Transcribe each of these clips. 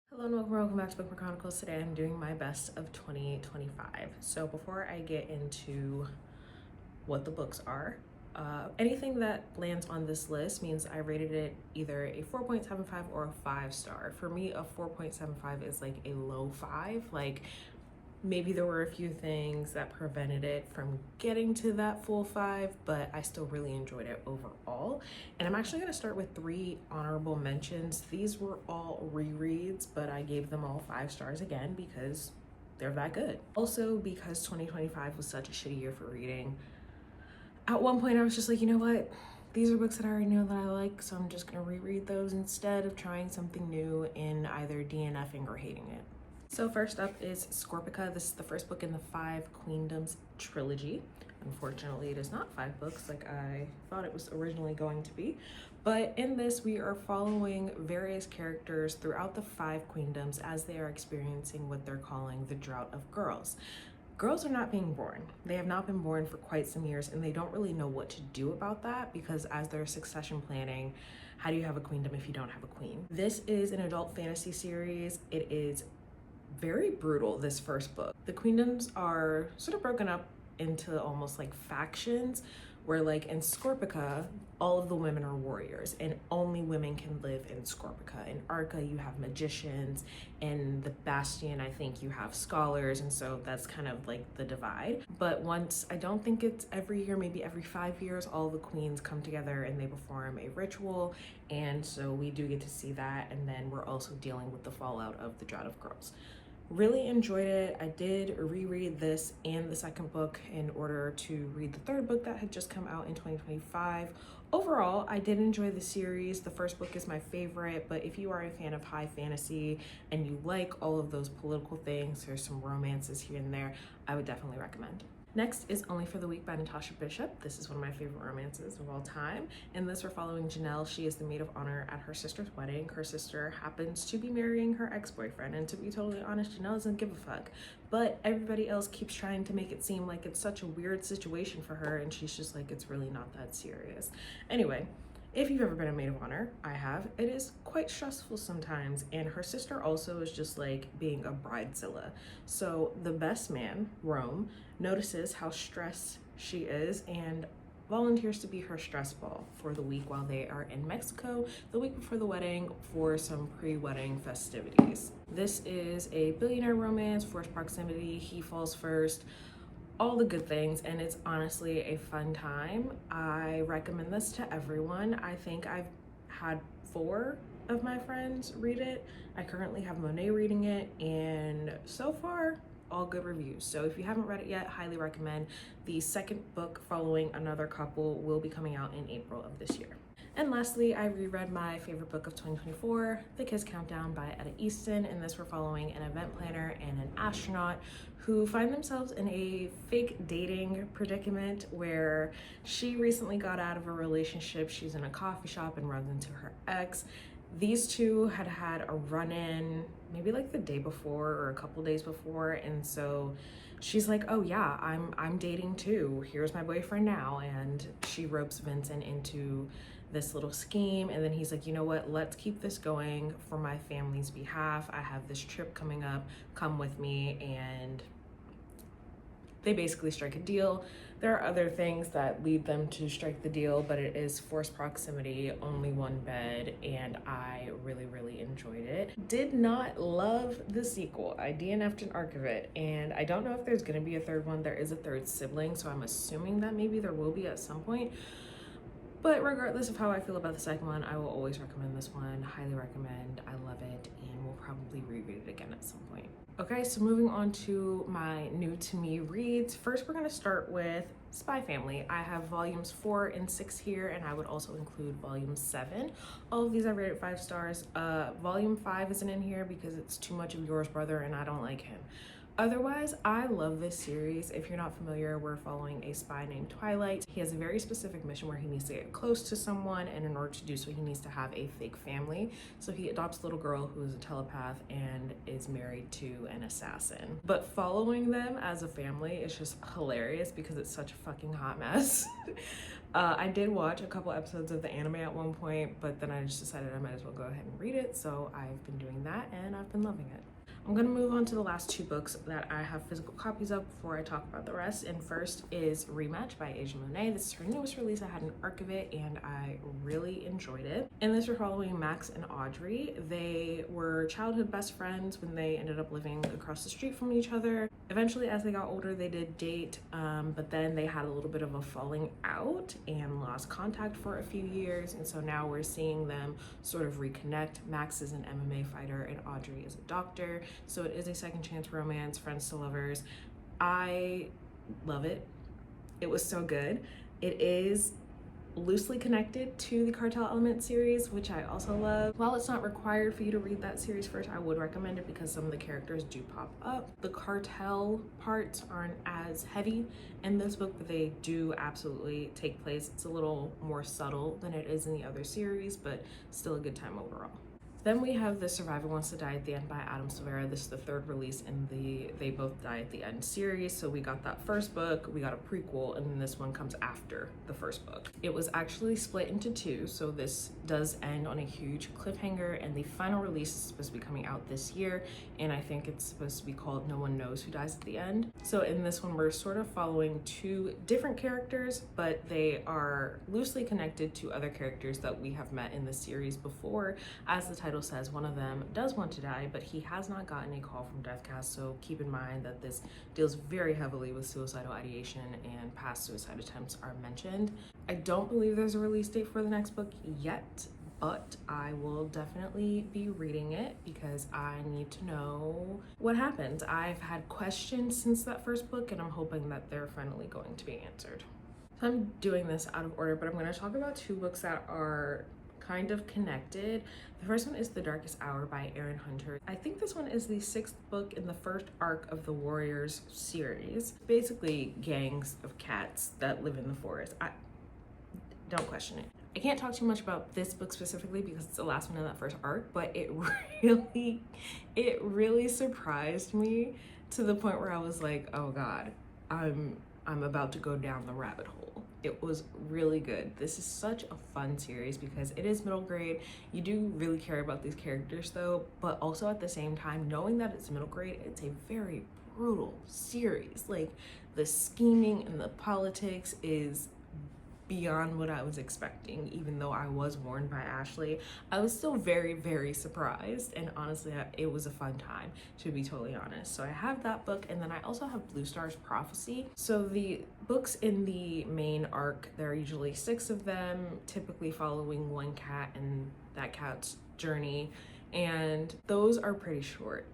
Hello and welcome back to Bookmark Chronicles. Today I'm doing my best of 2025. So before I get into what the books are, anything that lands on this list means I rated it either a 4.75 or a 5-star. For me, a 4.75 is like a low 5. Like maybe there were a few things that prevented it from getting to that full 5, but I still really enjoyed it overall. And I'm actually going to start with 3 honorable mentions. These were all rereads, but I gave them all 5 stars again because they're that good. Also, because 2025 was such a shitty year for reading, at one point I was just like, you know what? These are books that I already know that I like, so I'm just going to reread those instead of trying something new in either DNFing or hating it. So first up is Scorpica. This is the first book in the Five Queendoms trilogy. Unfortunately, it is not 5 books like I thought it was originally going to be. But in this, we are following various characters throughout the 5 Queendoms as they are experiencing what they're calling the Drought of Girls. Girls are not being born. They have not been born for quite some years, and they don't really know what to do about that because as they're succession planning, how do you have a queendom if you don't have a queen? This is an adult fantasy series. It is very brutal, this first book. The queendoms are sort of broken up into almost like factions, where like in Scorpica, all of the women are warriors and only women can live in Scorpica. In Arca, you have magicians. In the Bastion, I think you have scholars, and so that's kind of like the divide. But once, I don't think it's every year, maybe every 5 years, all the queens come together and they perform a ritual, and so we do get to see that. And then we're also dealing with the fallout of the Drought of Girls. Really enjoyed it. I did reread this and the second book in order to read the third book that had just come out in 2025. Overall, I did enjoy the series. The first book is my favorite, but if you are a fan of high fantasy and you like all of those political things, there's some romances here and there, I would definitely recommend. Next is Only for the Weak by Natasha Bishop. This is one of my favorite romances of all time. In this, we're following Janelle. She is the maid of honor at her sister's wedding. Her sister happens to be marrying her ex-boyfriend, and to be totally honest, Janelle doesn't give a fuck. But everybody else keeps trying to make it seem like it's such a weird situation for her, and she's just like, it's really not that serious. Anyway, if you've ever been a maid of honor, I have, it is quite stressful sometimes, and her sister also is just like being a bridezilla. So the best man, Rome, notices how stressed she is and volunteers to be her stress ball for the week while they are in Mexico, the week before the wedding, for some pre-wedding festivities. This is a billionaire romance, forced proximity, he falls first, all the good things, and it's honestly a fun time. I recommend this to everyone. I think I've had 4 of my friends read it. I currently have Monet reading it, and so far, all good reviews. So if you haven't read it yet, highly recommend. The second book following another couple will be coming out in April of this year. And lastly, I reread my favorite book of 2024, The Kiss Countdown by Etta Easton. In this, we're following an event planner and an astronaut who find themselves in a fake dating predicament where she recently got out of a relationship. She's in a coffee shop and runs into her ex. These two had a run-in maybe like the day before or a couple days before, and so she's like, oh yeah, I'm dating too, here's my boyfriend now, and she ropes Vincent into this little scheme. And then he's like, you know what, let's keep this going for my family's behalf. I have this trip coming up, come with me. And they basically strike a deal. There are other things that lead them to strike the deal, but it is forced proximity, only one bed, and I really enjoyed it. Did not love the sequel. I DNF'd an arc of it, and I don't know if there's gonna be a third one. There is a third sibling, so I'm assuming that maybe there will be at some point. But regardless of how I feel about the second one, I will always recommend this one. Highly recommend. I love it, and we'll probably reread it again at some point. Okay, so moving on to my new to me reads. First, we're gonna start with Spy Family. I have volumes 4 and 6 here, and I would also include volume 7. All of these I rated 5 stars. Volume 5 isn't in here because it's too much of Yours Brother and I don't like him. Otherwise, I love this series. If you're not familiar, we're following a spy named Twilight. He has a very specific mission where he needs to get close to someone, and in order to do so, he needs to have a fake family. So he adopts a little girl who is a telepath and is married to an assassin. But following them as a family is just hilarious because it's such a fucking hot mess. I did watch a couple episodes of the anime at one point, but then I just decided I might as well go ahead and read it. So I've been doing that and I've been loving it. I'm gonna move on to the last two books that I have physical copies of before I talk about the rest. And first is Rematch by Asia Monet. This is her newest release. I had an arc of it and I really enjoyed it. In this, we're following Max and Audrey. They were childhood best friends when they ended up living across the street from each other. Eventually, as they got older, they did date, but then they had a little bit of a falling out and lost contact for a few years. And so now we're seeing them sort of reconnect. Max is an MMA fighter and Audrey is a doctor. So it is a second chance romance, friends to lovers. I love it. It was so good. It is loosely connected to the Cartel Element series, which I also love. While it's not required for you to read that series first, I would recommend it because some of the characters do pop up. The cartel parts aren't as heavy in this book, but they do absolutely take place. It's a little more subtle than it is in the other series, but still a good time overall. Then we have The Survivor Wants to Die at the End by Adam Silvera. This is the third release in the They Both Die at the End series. So we got that first book, we got a prequel, and then this one comes after the first book. It was actually split into two, so this does end on a huge cliffhanger, and the final release is supposed to be coming out this year, and I think it's supposed to be called No One Knows Who Dies at the End. So in this one, we're sort of following two different characters, but they are loosely connected to other characters that we have met in the series before. As the title says, one of them does want to die, but he has not gotten a call from Deathcast, so keep in mind that this deals very heavily with suicidal ideation and past suicide attempts are mentioned. I don't believe there's a release date for the next book yet, but I will definitely be reading it because I need to know what happens. I've had questions since that first book, and I'm hoping that they're finally going to be answered. So I'm doing this out of order, but I'm going to talk about two books that are kind of connected. The first one is The Darkest Hour by Erin Hunter. I think this one is the sixth book in the first arc of the Warriors series. Basically gangs of cats that live in the forest. Don't question it. I can't talk too much about this book specifically because it's the last one in that first arc, but it really surprised me to the point where I was like, oh God, I'm about to go down the rabbit hole. It was really good. This is such a fun series because it is middle grade. You do really care about these characters though, but also at the same time, knowing that it's middle grade, it's a very brutal series. Like the scheming and the politics is beyond what I was expecting. Even though I was warned by Ashley, I was still very, very surprised, and honestly it was a fun time, to be totally honest. So I have that book, and then I also have Blue Star's Prophecy. So the books in the main arc, there are usually 6 of them, typically following one cat and that cat's journey, and those are pretty short.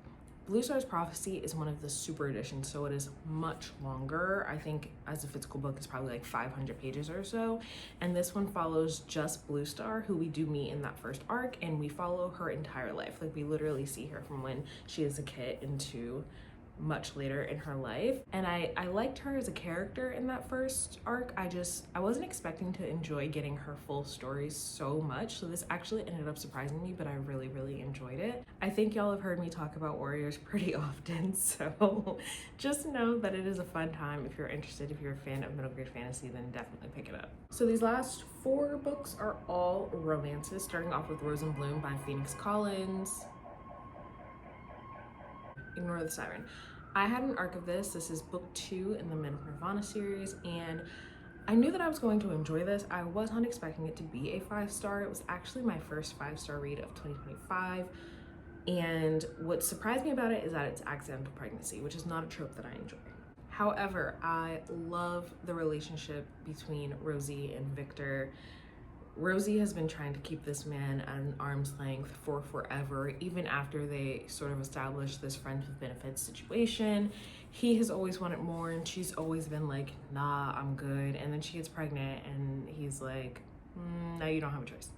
Blue Star's Prophecy is one of the super editions, so it is much longer. I think as a physical book, it's probably like 500 pages or so. And this one follows just Blue Star, who we do meet in that first arc, and we follow her entire life. Like we literally see her from when she is a kid into much later in her life. And I liked her as a character in that first arc. I wasn't expecting to enjoy getting her full story so much, so this actually ended up surprising me, but I really, really enjoyed it. I think y'all have heard me talk about Warriors pretty often, so just know that it is a fun time. If you're interested, if you're a fan of middle grade fantasy, then definitely pick it up. So these last 4 books are all romances, starting off with Rose and Bloom by Phoenix Collins. Ignore the siren. I had an arc of this. This is book 2 in the Men of Nirvana series, and I knew that I was going to enjoy this. I was not expecting it to be a 5-star. It was actually my first 5-star read of 2025, and what surprised me about it is that it's accidental pregnancy, which is not a trope that I enjoy. However, I love the relationship between Rosie and Victor. Rosie has been trying to keep this man at an arm's length for forever, even after they sort of established this friends with benefits situation. He has always wanted more, and she's always been like, nah, I'm good. And then she gets pregnant, and he's like, no, you don't have a choice.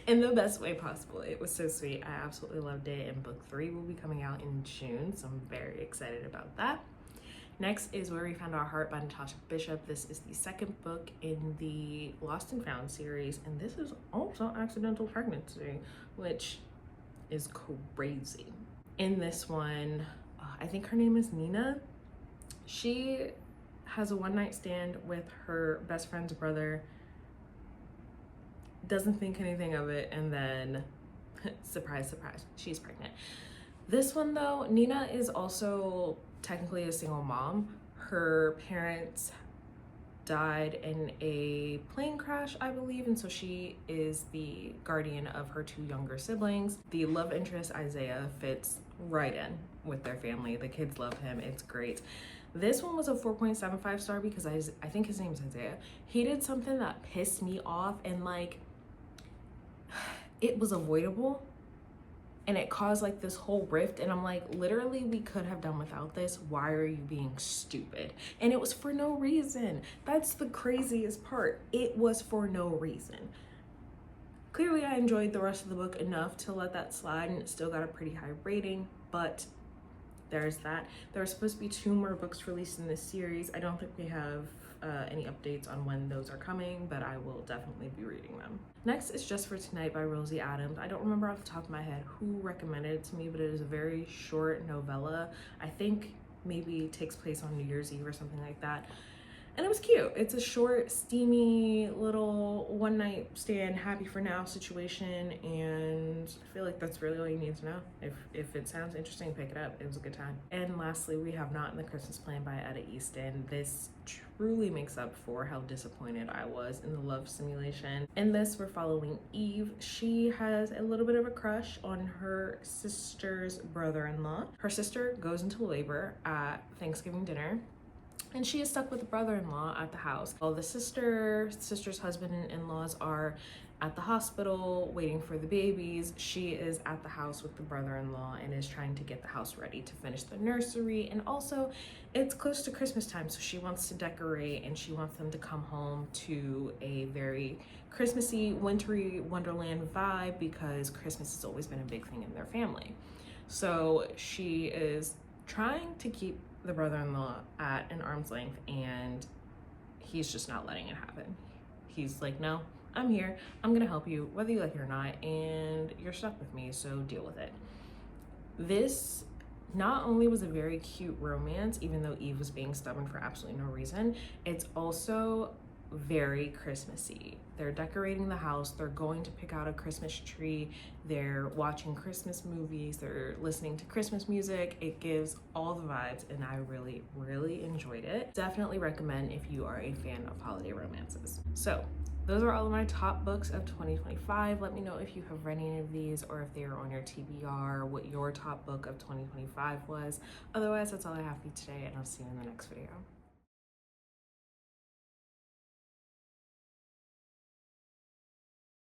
In the best way possible. It was so sweet. I absolutely loved it, and book 3 will be coming out in June, so I'm very excited about that. Next is Where We Found Our Heart by Natasha Bishop. This is the second book in the Lost and Found series, and this is also accidental pregnancy, which is crazy. In this one, I think her name is Nina. She has a one-night stand with her best friend's brother, doesn't think anything of it, and then surprise, surprise, she's pregnant. This one though, Nina is also technically a single mom. Her parents died in a plane crash, I believe, and so she is the guardian of her two younger siblings. The love interest, Isaiah, fits right in with their family. The kids love him, it's great. This one was a 4.75 star because I think his name is Isaiah. He did something that pissed me off, and like, it was avoidable, and it caused like this whole rift, and I'm like, literally we could have done without this. Why are you being stupid? And it was for no reason. That's the craziest part. It was for no reason. Clearly I enjoyed the rest of the book enough to let that slide, and it still got a pretty high rating, but there's that. There are supposed to be 2 more books released in this series. I don't think we have any updates on when those are coming, but I will definitely be reading them. Next is Just for Tonight by Rosie Adams. I don't remember off the top of my head who recommended it to me, but it is a very short novella. I think maybe takes place on New Year's Eve or something like that. And it was cute. It's a short, steamy, little one-night stand, happy for now situation, and I feel like that's really all you need to know. If it sounds interesting, pick it up. It was a good time. And lastly, we have Not in the Christmas Plan by Etta Easton. This truly makes up for how disappointed I was in the love simulation. In this, we're following Eve. She has a little bit of a crush on her sister's brother-in-law. Her sister goes into labor at Thanksgiving dinner, and she is stuck with the brother-in-law at the house. While the sister's husband-in-laws are at the hospital waiting for the babies, she is at the house with the brother-in-law and is trying to get the house ready to finish the nursery. And also, it's close to Christmas time, so she wants to decorate, and she wants them to come home to a very Christmassy, wintry wonderland vibe, because Christmas has always been a big thing in their family. So she is trying to keep the brother-in-law at an arm's length, and he's just not letting it happen. He's like, no, I'm here, I'm gonna help you whether you like it or not, and you're stuck with me, so deal with it. This not only was a very cute romance, even though Eve was being stubborn for absolutely no reason, it's also very Christmassy. They're decorating the house, they're going to pick out a Christmas tree, they're watching Christmas movies, they're listening to Christmas music. It gives all the vibes, and I really, really enjoyed it. Definitely recommend if you are a fan of holiday romances. So those are all of my top books of 2025. Let me know if you have read any of these, or if they are on your TBR, what your top book of 2025 was. Otherwise, that's all I have for you today, and I'll see you in the next video.